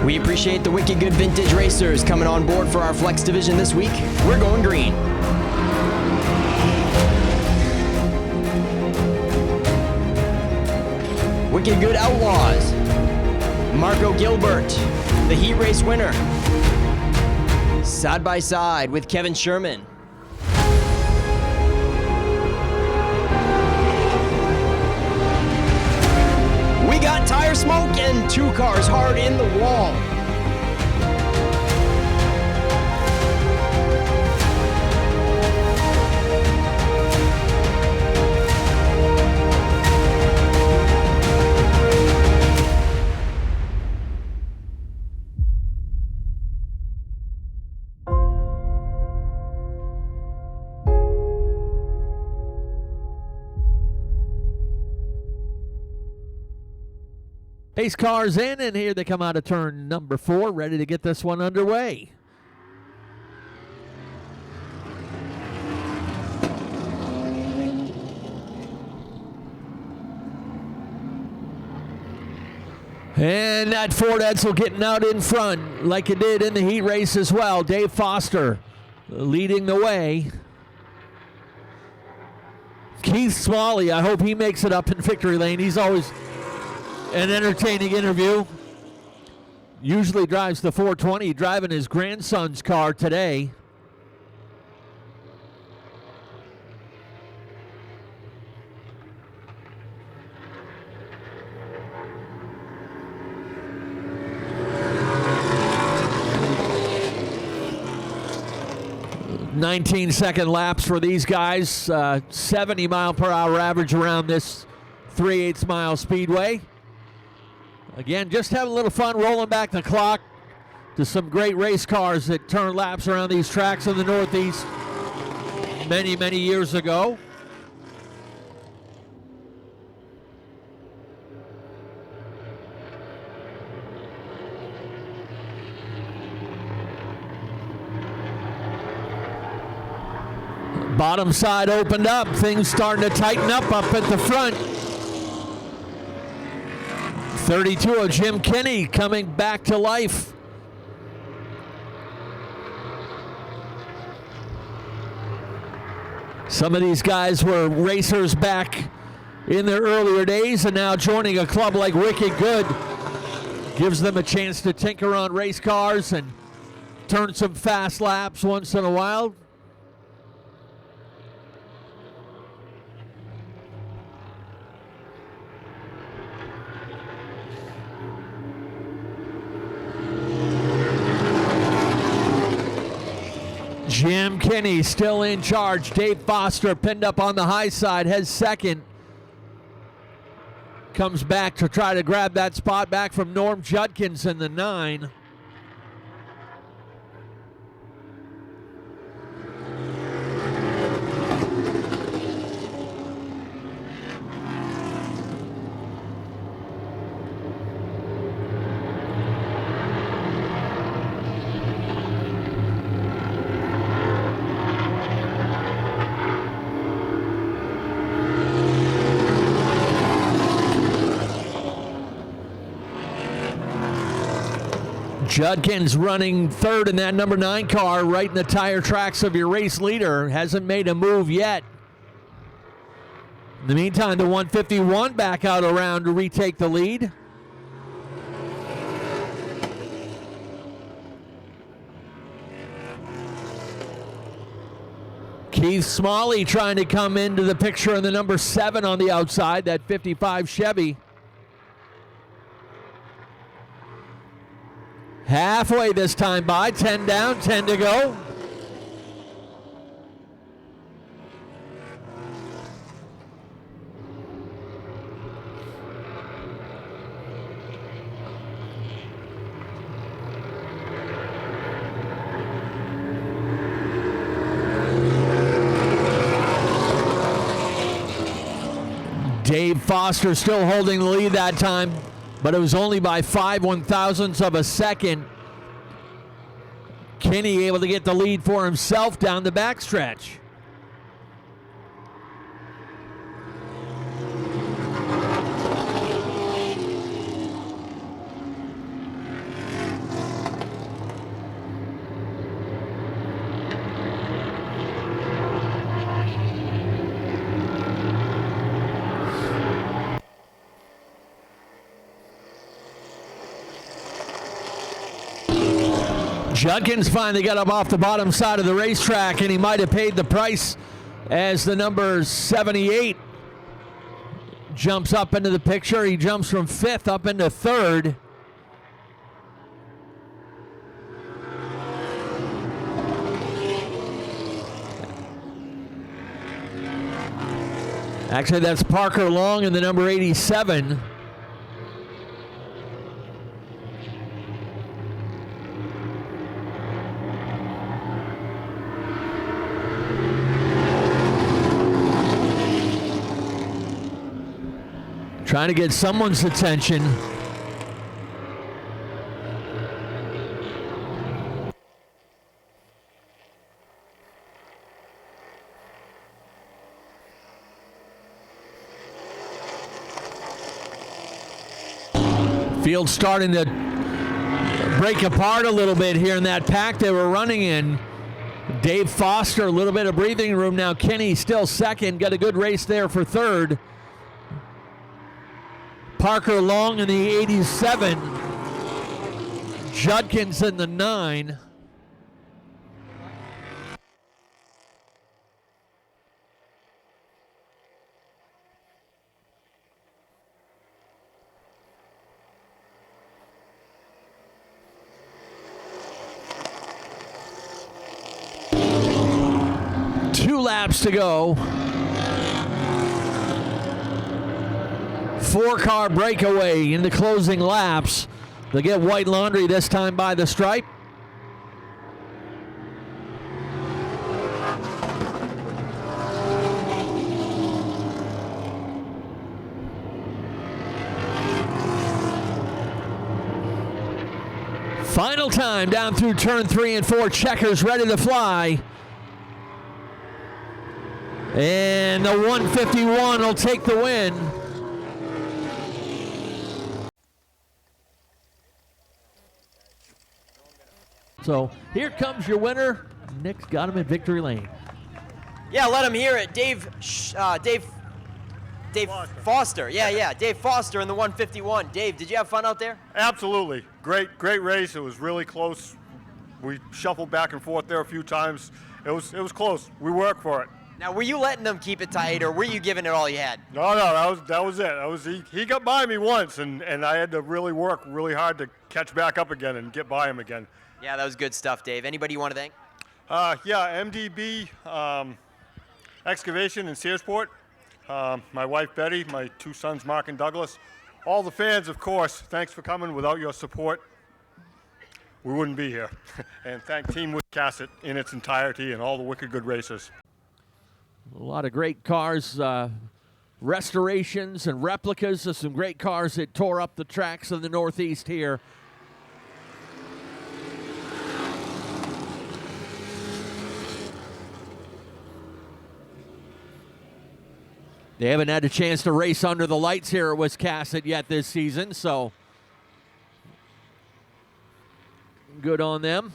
We appreciate the wicked good vintage racers coming on board for our Flex division this week. We're going green. Wicked Good Outlaws. Marco Gilbert, the heat race winner. Side by side with Kevin Sherman. We got tire smoke and 2 cars hard in the wall. Pace cars in, and here they come out of turn number 4, ready to get this one underway. And that Ford Edsel getting out in front like it did in the heat race as well. Dave Foster leading the way. Keith Smalley, I hope he makes it up in victory lane. He's always an entertaining interview. Usually drives the 420, driving his grandson's car today. "19-second laps for these guys. 70-mile-per-hour average around this 3/8 mile speedway. Again, just having a little fun rolling back the clock to some great race cars that turn laps around these tracks in the Northeast many, many years ago. Bottom side opened up. Things starting to tighten up at the front. 32 of Jim Kinney coming back to life. Some of these guys were racers back in their earlier days, and now joining a club like Wicked Good gives them a chance to tinker on race cars and turn some fast laps once in a while. Jim Kinney still in charge. Dave Foster pinned up on the high side, has second. Comes back to try to grab that spot back from Norm Judkins in the 9. Judkins running third in that number 9 car, right in the tire tracks of your race leader. Hasn't made a move yet. In the meantime, the 151 back out around to retake the lead. Keith Smalley trying to come into the picture in the number 7 on the outside, that 55 Chevy. Halfway this time by, 10 down, 10 to go. Dave Foster still holding the lead that time, but it was only by 5 1/1000ths of a second. Kinney able to get the lead for himself down the backstretch. Judkins finally got up off the bottom side of the racetrack, and he might have paid the price as the number 78 jumps up into the picture. He jumps from 5th up into 3rd. Actually, that's Parker Long in the number 87. Trying to get someone's attention. Field starting to break apart a little bit here in that pack they were running in. Dave Foster, a little bit of breathing room now. Kenny still second, got a good race there for 3rd. Parker Long in the 87. Judkins in the 9. Two laps to go. 4-car breakaway in the closing laps. They get White Laundry this time by the stripe. Final time down through turn 3 and 4. Checkers ready to fly. And the 151 will take the win. So here comes your winner. Nick's got him in victory lane. Yeah, let him hear it. Dave Foster. Yeah, Dave Foster in the 151. Dave, did you have fun out there? Absolutely. Great race. It was really close. We shuffled back and forth there a few times. It was close. We worked for it. Now, were you letting them keep it tight, or were you giving it all you had? No, that was it. He got by me once, and I had to really work really hard to catch back up again and get by him again. Yeah, that was good stuff, Dave. Anybody you want to thank? Yeah, MDB Excavation in Searsport. My wife Betty, my 2 sons Mark and Douglas. All the fans, of course. Thanks for coming. Without your support, we wouldn't be here. And thank Team Wiscasset in its entirety and all the wicked good racers. A lot of great cars, restorations and replicas of some great cars that tore up the tracks in the Northeast here. They haven't had a chance to race under the lights here at Wiscasset yet this season, so good on them.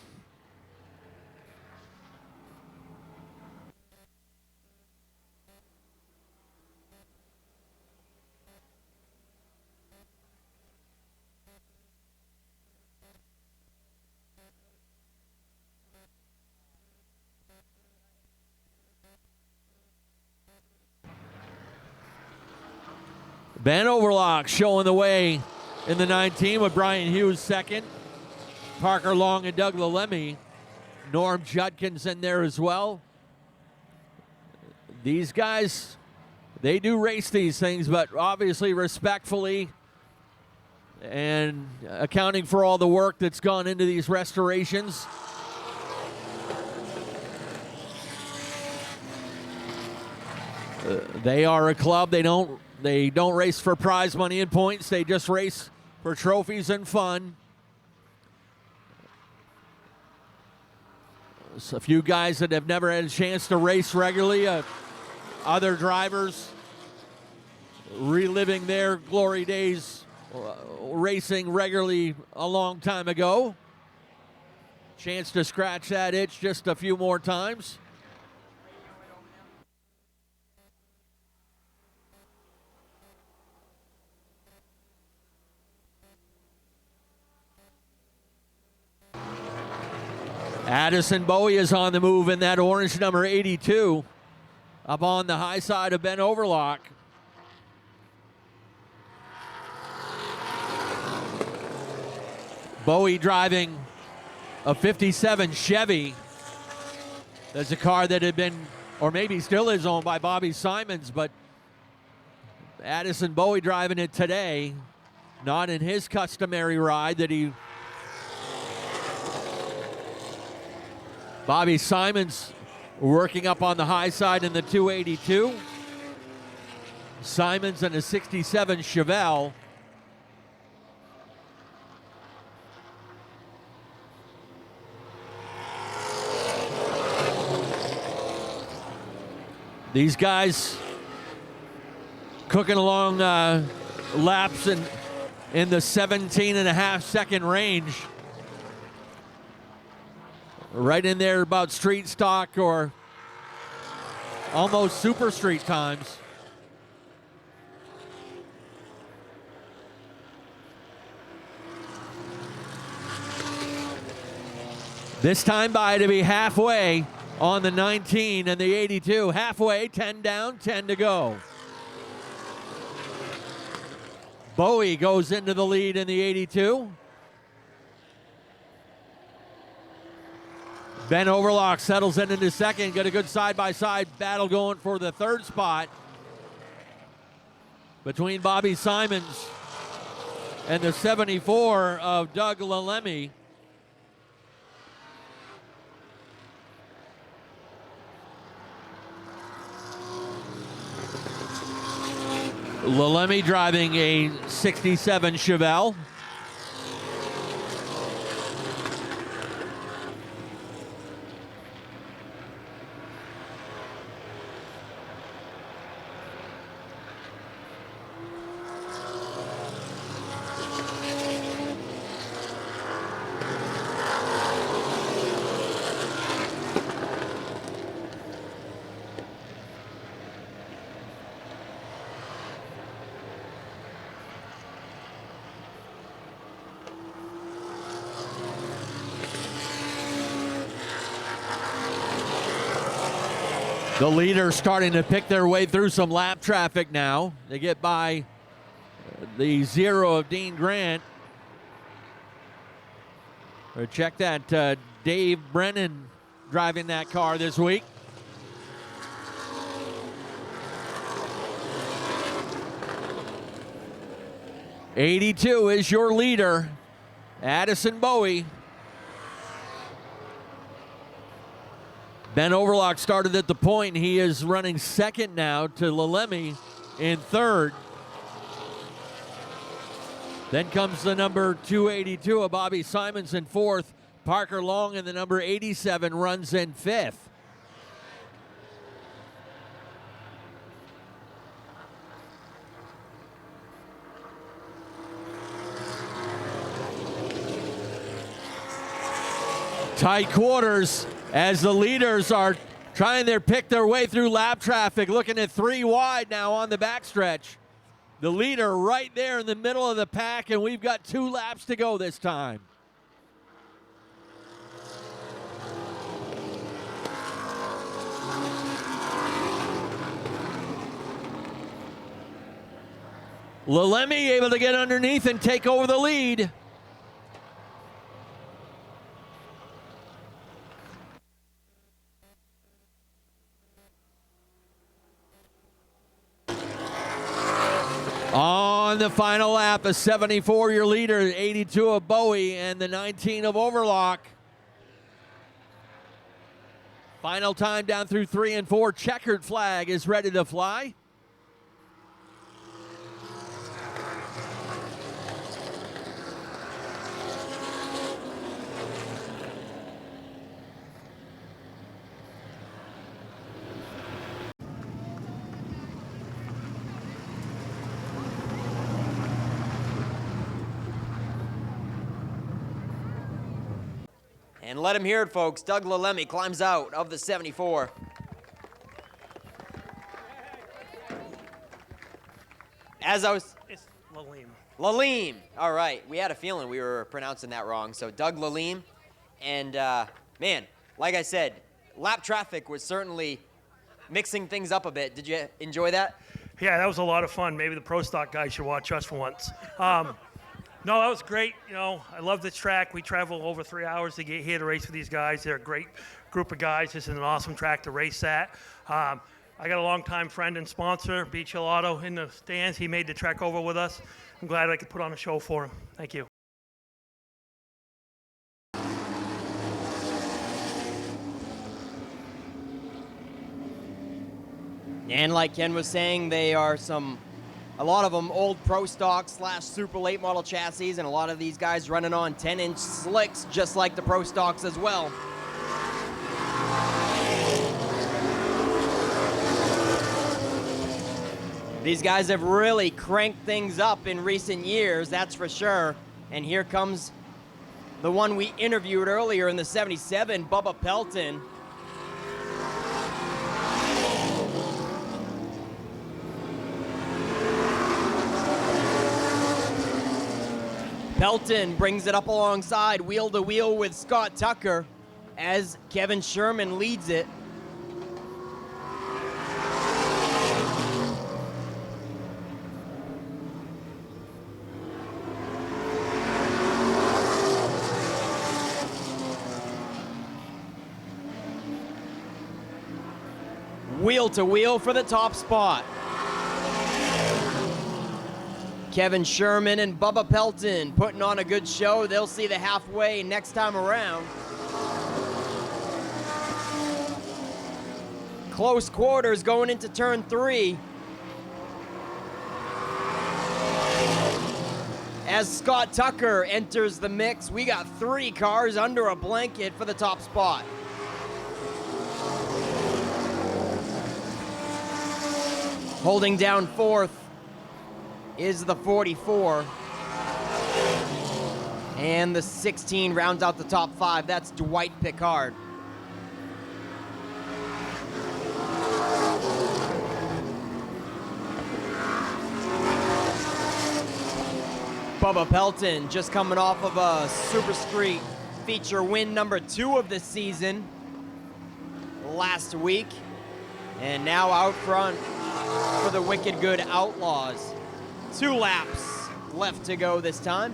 Ben Overlock showing the way in the 19 with Brian Hughes second. Parker Long and Doug Lalemi. Norm Judkins in there as well. These guys, they do race these things, but obviously respectfully and accounting for all the work that's gone into these restorations. They are a club. They don't race for prize money and points. They just race for trophies and fun. So a few guys that have never had a chance to race regularly. Other drivers reliving their glory days racing regularly a long time ago. Chance to scratch that itch just a few more times. Addison Bowie is on the move in that orange number 82 up on the high side of Ben Overlock. Bowie driving a 57 Chevy. That's a car that had been, or maybe still is, owned by Bobby Simons, but Addison Bowie driving it today, not in his customary ride that he... Bobby Simons working up on the high side in the 282. Simons in a 67 Chevelle. These guys cooking along laps in the 17.5-second range. Right in there about street stock or almost super street times. This time by to be halfway on the 19 and the 82. Halfway, 10 down, 10 to go. Bowie goes into the lead in the 82. Ben Overlock settles in into second. Got a good side-by-side battle going for the third spot between Bobby Simons and the 74 of Doug Lalemi. Lalemi driving a 67 Chevelle. The leaders starting to pick their way through some lap traffic now. They get by the 0 of Dean Grant. Or check that, Dave Brennan driving that car this week. '82 is your leader, Addison Bowie. Ben Overlock started at the point. He is running second now to Lalemi in third. Then comes the number 282 of Bobby Simons in fourth. Parker Long in the number 87 runs in fifth. Tight quarters as the leaders are trying to pick their way through lap traffic, looking at 3 wide now on the backstretch. The leader right there in the middle of the pack, and we've got 2 laps to go this time. Lalemi able to get underneath and take over the lead. On the final lap, a 74, your leader, 82 of Bowie, and the 19 of Overlock. Final time down through 3 and 4. Checkered flag is ready to fly. And let him hear it, folks. Doug Lalemi climbs out of the 74. As I was... It's Lalim. Lalem. All right. We had a feeling we were pronouncing that wrong. So Doug Lalem. And Man, like I said, lap traffic was certainly mixing things up a bit. Did you enjoy that? Yeah, that was a lot of fun. Maybe the Pro Stock guys should watch us for once. No, that was great. You know, I love this track. We travel over 3 hours to get here to race with these guys. They're a great group of guys. This is an awesome track to race at. I got a longtime friend and sponsor, Beach Hill Auto, in the stands. He made the trek over with us. I'm glad I could put on a show for him. Thank you. And like Ken was saying, they are a lot of them old Pro Stock / super late model chassis, and a lot of these guys running on 10-inch slicks, just like the Pro Stocks as well. These guys have really cranked things up in recent years, that's for sure. And here comes the one we interviewed earlier in the 77, Bubba Pelton. Pelton brings it up alongside, wheel to wheel with Scott Tucker as Kevin Sherman leads it. Wheel to wheel for the top spot. Kevin Sherman and Bubba Pelton putting on a good show. They'll see the halfway next time around. Close quarters going into turn 3. As Scott Tucker enters the mix, we got 3 cars under a blanket for the top spot. Holding down 4th is the 44. And the 16 rounds out the top 5. That's Dwight Pickard. Bubba Pelton just coming off of a Super Street feature win number 2 of the season last week. And now out front for the Wicked Good Outlaws. 2 laps left to go this time.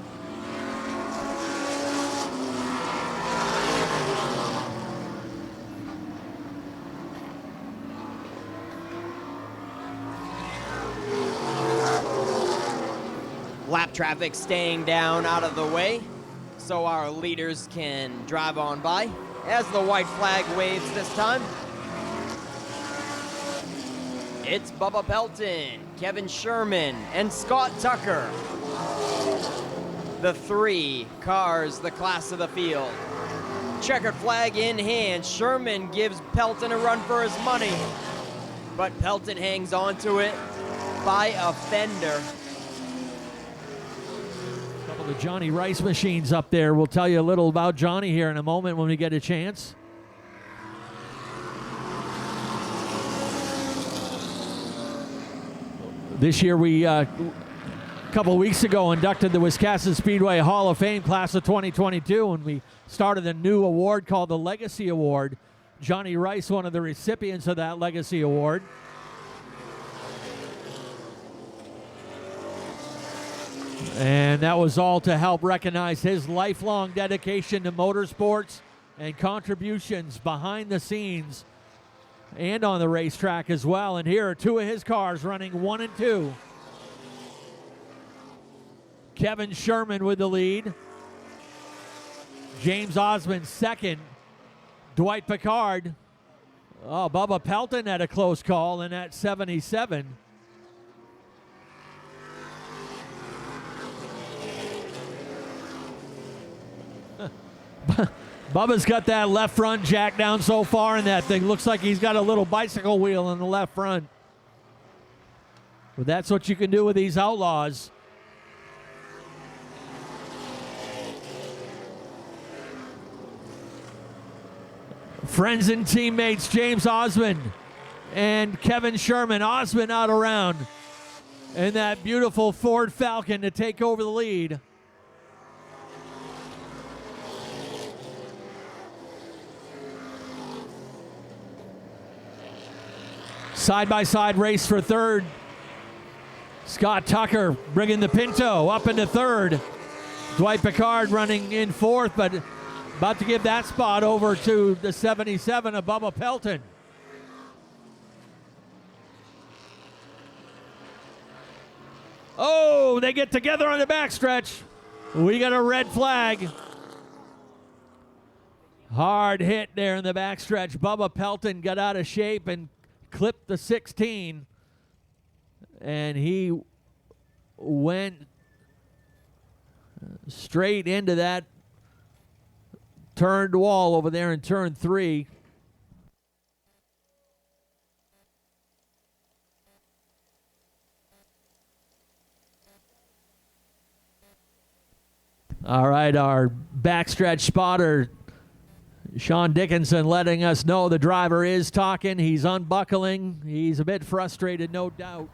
Lap traffic staying down out of the way so our leaders can drive on by as the white flag waves this time. It's Bubba Pelton, Kevin Sherman, and Scott Tucker. The 3 cars, the class of the field. Checkered flag in hand, Sherman gives Pelton a run for his money, but Pelton hangs on to it by a fender. A couple of the Johnny Rice machines up there. We'll tell you a little about Johnny here in a moment when we get a chance. This year we, a couple of weeks ago, inducted the Wisconsin Speedway Hall of Fame class of 2022, and we started a new award called the Legacy Award. Johnny Rice, one of the recipients of that Legacy Award. And that was all to help recognize his lifelong dedication to motorsports and contributions behind the scenes and on the racetrack as well. And here are 2 of his cars running 1 and 2. Kevin Sherman with the lead. James Osmond second. Dwight Pickard. Oh, Bubba Pelton had a close call in that 77. Bubba's got that left front jack down so far in that thing. Looks like he's got a little bicycle wheel in the left front. But that's what you can do with these Outlaws. Friends and teammates James Osmond and Kevin Sherman. Osmond out around in that beautiful Ford Falcon to take over the lead. Side-by-side race for third. Scott Tucker bringing the Pinto up into third. Dwight Picard running in fourth, but about to give that spot over to the 77 of Bubba Pelton. Oh, they get together on the backstretch. We got a red flag. Hard hit there in the backstretch. Bubba Pelton got out of shape and clipped the 16. And he went straight into that turned wall over there in turn 3. All right, our backstretch spotter, Sean Dickinson, letting us know the driver is talking. He's unbuckling. He's a bit frustrated, no doubt.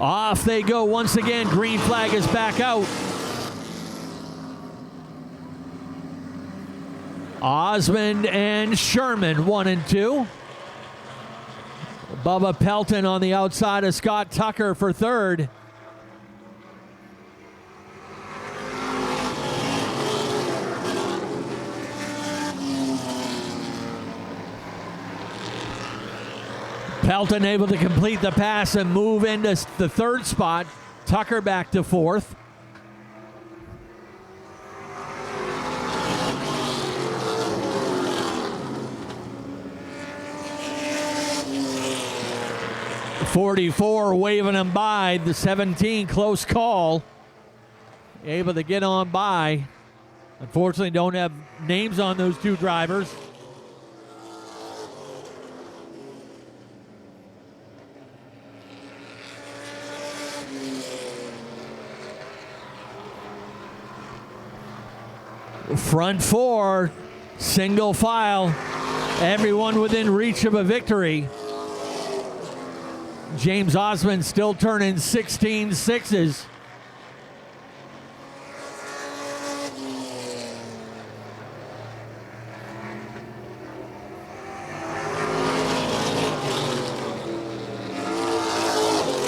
Off they go once again. Green flag is back out. Osmond and Sherman, 1 and 2. Bubba Pelton on the outside of Scott Tucker for third. Pelton able to complete the pass and move into the third spot. Tucker back to fourth. .44 waving him by. The 17 close call. Able to get on by. Unfortunately, don't have names on those two drivers. Front 4, single file, everyone within reach of a victory. James Osmond still turning 16 sixes.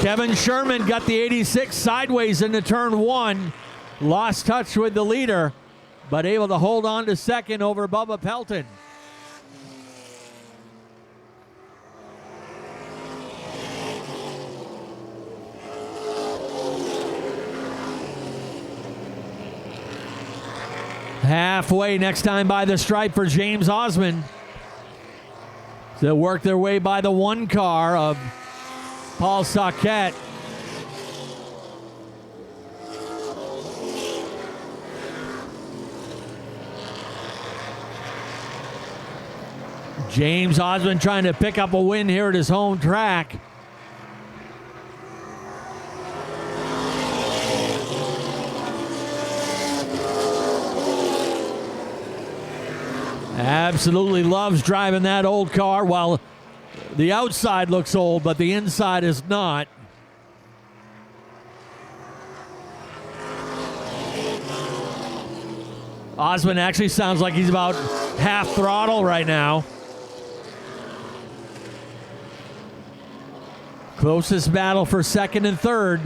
Kevin Sherman got the 86 sideways into turn 1, lost touch with the leader, but able to hold on to second over Bubba Pelton. Halfway next time by the stripe for James Osmond. They'll work their way by the 1 car of Paul Saquette. James Osmond trying to pick up a win here at his home track. Absolutely loves driving that old car. While the outside looks old, but the inside is not. Osmond actually sounds like he's about half throttle right now. Closest battle for second and third,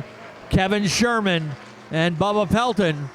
Kevin Sherman and Bubba Pelton.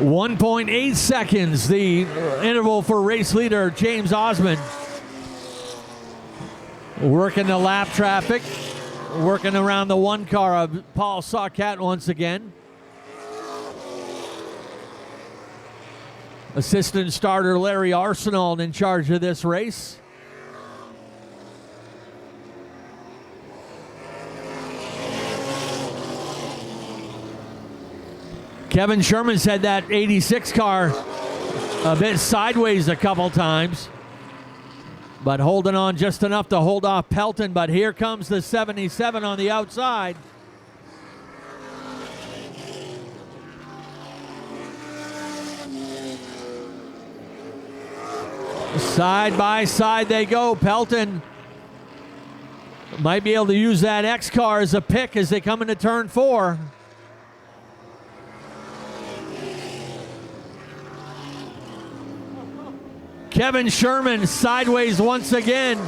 .8 seconds, the interval for race leader James Osmond. Working the lap traffic, working around the 1 car of Paul Saquette once again. Assistant starter Larry Arsenault in charge of this race. Kevin Sherman's had that 86 car a bit sideways a couple times, but holding on just enough to hold off Pelton. But here comes the 77 on the outside. Side by side they go. Pelton might be able to use that X car as a pick as they come into turn 4. Kevin Sherman sideways once again.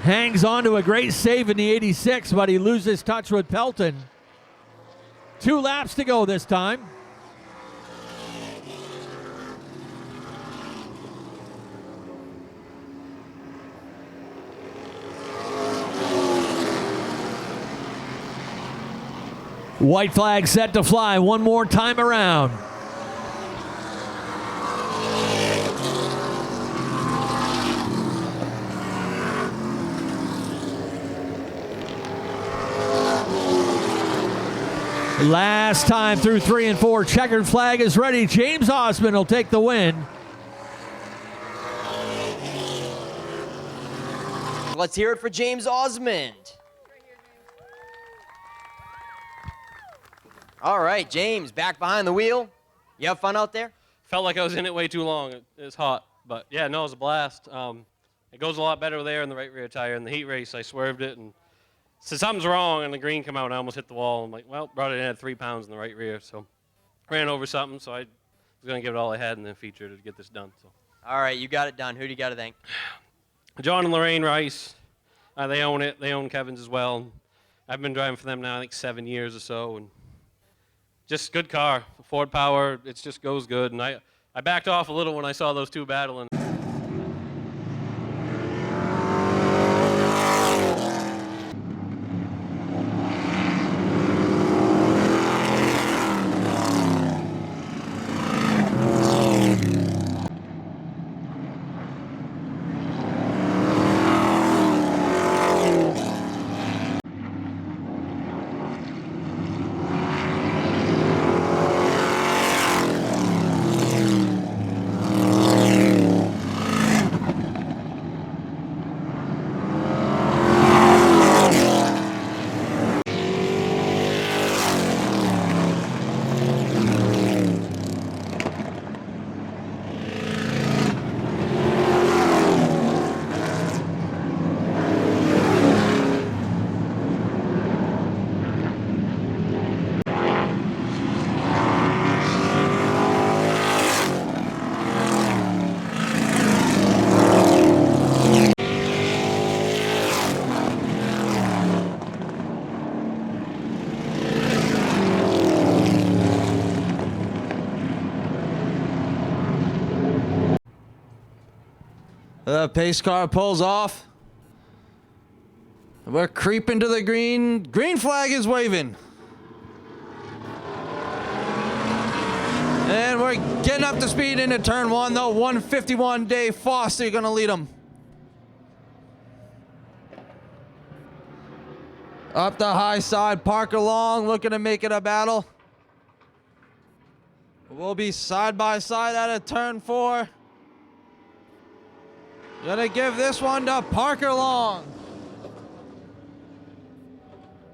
Hangs on to a great save in the 86, but he loses touch with Pelton. 2 laps to go this time. White flag set to fly one more time around. Last time through 3 and 4. Checkered flag is ready. James Osmond will take the win. Let's hear it for James Osmond. All right, James, back behind the wheel. You have fun out there? Felt like I was in it way too long. It was hot. But, yeah, no, it was a blast. It goes a lot better there in the right rear tire. In the heat race, I swerved it, and so something's wrong, and the green came out, and I almost hit the wall. I'm like, well, brought it in at 3 pounds in the right rear. So ran over something, so I was going to give it all I had and then feature to get this done. So. All right, you got it done. Who do you got to thank? John and Lorraine Rice. They own it. They own Kevin's as well. I've been driving for them now, I think, 7 years or so. And just good car. Ford Power, it just goes good. And I backed off a little when I saw those two battling. The pace car pulls off. We're creeping to the green. Green flag is waving. And we're getting up to speed into turn 1, though. 151 Dave Foster going to lead them. Up the high side, Parker Long looking to make it a battle. We'll be side by side out of turn 4. Gonna give this one to Parker Long.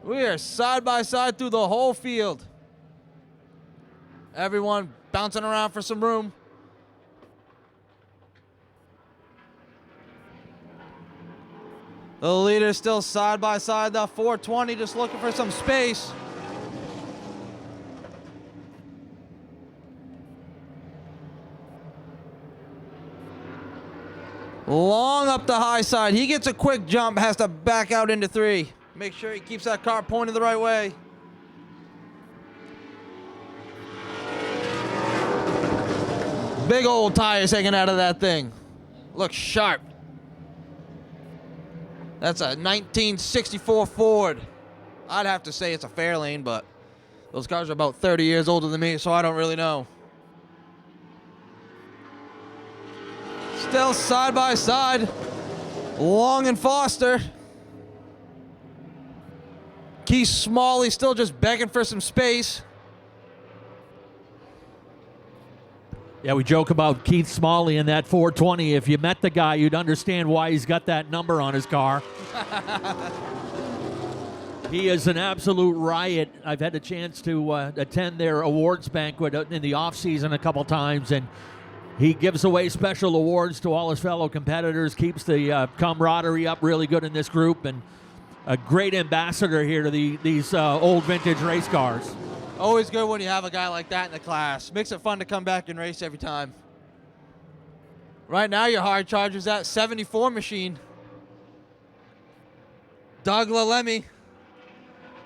We are side by side through the whole field. Everyone bouncing around for some room. The leader still side by side, the 420 just looking for some space. Long up the high side. He gets a quick jump, has to back out into 3. Make sure he keeps that car pointed the right way. Big old tires hanging out of that thing. Looks sharp. That's a 1964 Ford. I'd have to say it's a Fairlane, but those cars are about 30 years older than me, so I don't really know. Still side by side, Long and Foster. Keith Smalley still just begging for some space. Yeah, we joke about Keith Smalley in that 420. If you met the guy, you'd understand why he's got that number on his car. He is an absolute riot. I've had the chance to attend their awards banquet in the off-season a couple times, and he gives away special awards to all his fellow competitors, keeps the camaraderie up really good in this group, and a great ambassador here to these old vintage race cars. Always good when you have a guy like that in the class. Makes it fun to come back and race every time. Right now, your hard charger's that 74 machine. Doug Lalemme,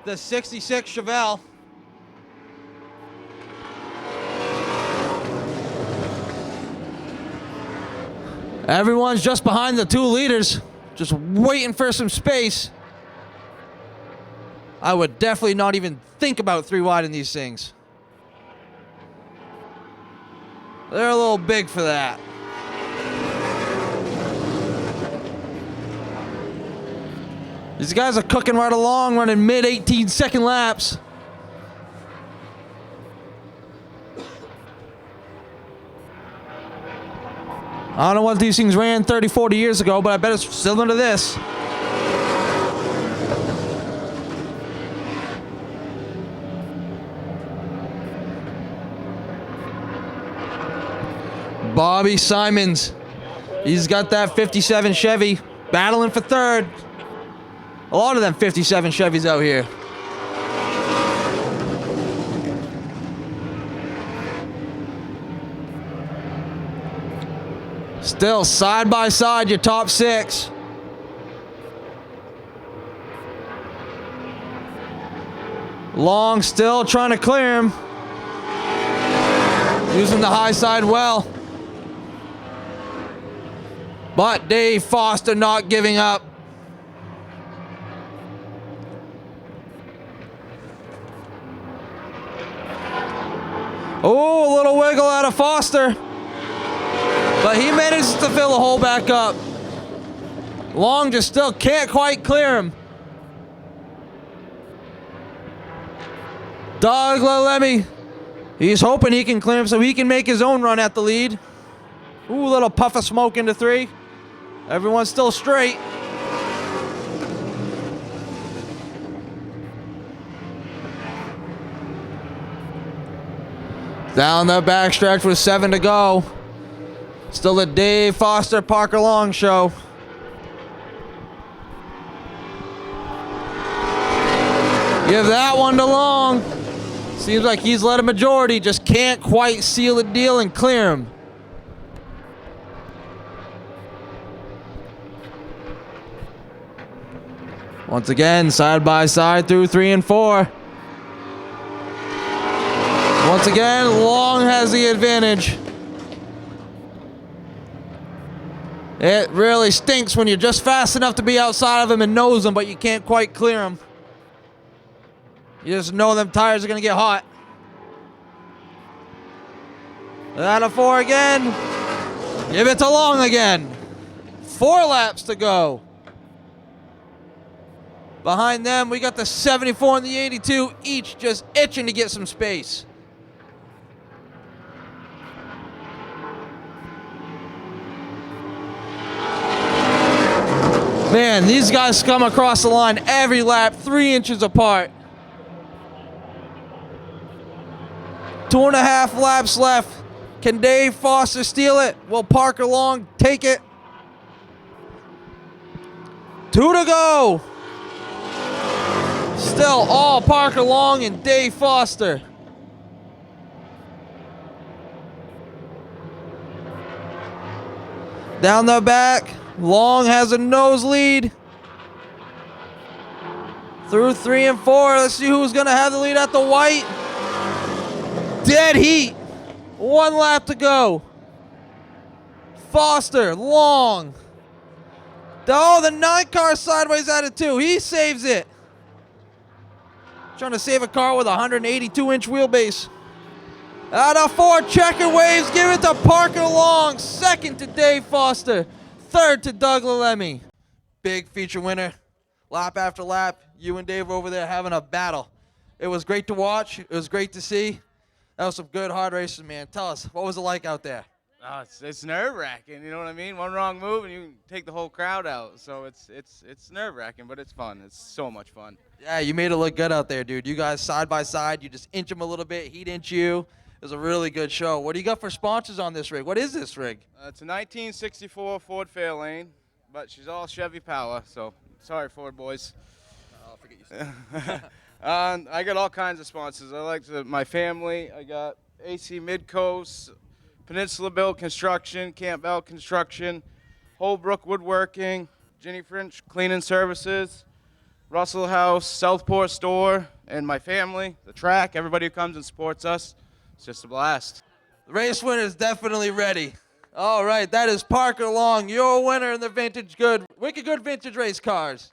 the 66 Chevelle. Everyone's just behind the 2 leaders, just waiting for some space. I would definitely not even think about 3 wide in these things. They're a little big for that. These guys are cooking right along, running mid 18-second laps. I don't know what these things ran 30, 40 years ago, but I bet it's similar to this. Bobby Simons, he's got that 57 Chevy, battling for third. A lot of them 57 Chevys out here. Still side by side, your top 6. Long still trying to clear him. Using the high side well. But Dave Foster not giving up. Oh, a little wiggle out of Foster. But he manages to fill the hole back up. Long just still can't quite clear him. Doug Lalemme, he's hoping he can clear him so he can make his own run at the lead. Ooh, a little puff of smoke into 3. Everyone's still straight. Down the backstretch with 7 to go. Still the Dave Foster Parker Long show. Give that one to Long. Seems like he's led a majority, just can't quite seal the deal and clear him. Once again, side by side through 3 and 4. Once again, Long has the advantage. It really stinks when you're just fast enough to be outside of him and nose him, but you can't quite clear him. You just know them tires are going to get hot. Out of 4 again. Give it to Long again. 4 laps to go. Behind them, we got the 74 and the 82, each just itching to get some space. Man, these guys come across the line every lap, 3 inches apart. 2.5 laps left. Can Dave Foster steal it? Will Parker Long take it? 2 to go. Still all Parker Long and Dave Foster. Down the back, Long has a noselead. Through 3 and 4, let's see who's gonna have the lead at the white. Dead heat, 1 lap to go. Foster, Long. Oh, the 9 car sideways at it too, he saves it. Trying to save a car with a 182-inch wheelbase. Out of 4, checker waves, give it to Parker Long. 2nd to Dave Foster. 3rd to Doug Lalemme. Big feature winner. Lap after lap, you and Dave over there having a battle. It was great to watch. It was great to see. That was some good hard racing, man. Tell us, what was it like out there? Oh, it's nerve-wracking, you know what I mean? One wrong move and you can take the whole crowd out. So it's nerve-wracking, but it's fun. It's so much fun. Yeah, you made it look good out there, dude. You guys side by side, you just inch him a little bit, he'd inch you. It was a really good show. What do you got for sponsors on this rig? What is this rig? It's a 1964 Ford Fairlane, but she's all Chevy power, so sorry, Ford boys. I'll forget you said. I got all kinds of sponsors. I like my family. I got AC Midcoast, Peninsula Build Construction, Camp Bell Construction, Holbrook Woodworking, Ginny French Cleaning Services, Russell House, Southport Store, and my family, the track, everybody who comes and supports us. It's just a blast. The race winner is definitely ready. All right, that is Parker Long, your winner in the Wicked Good Vintage Race Cars.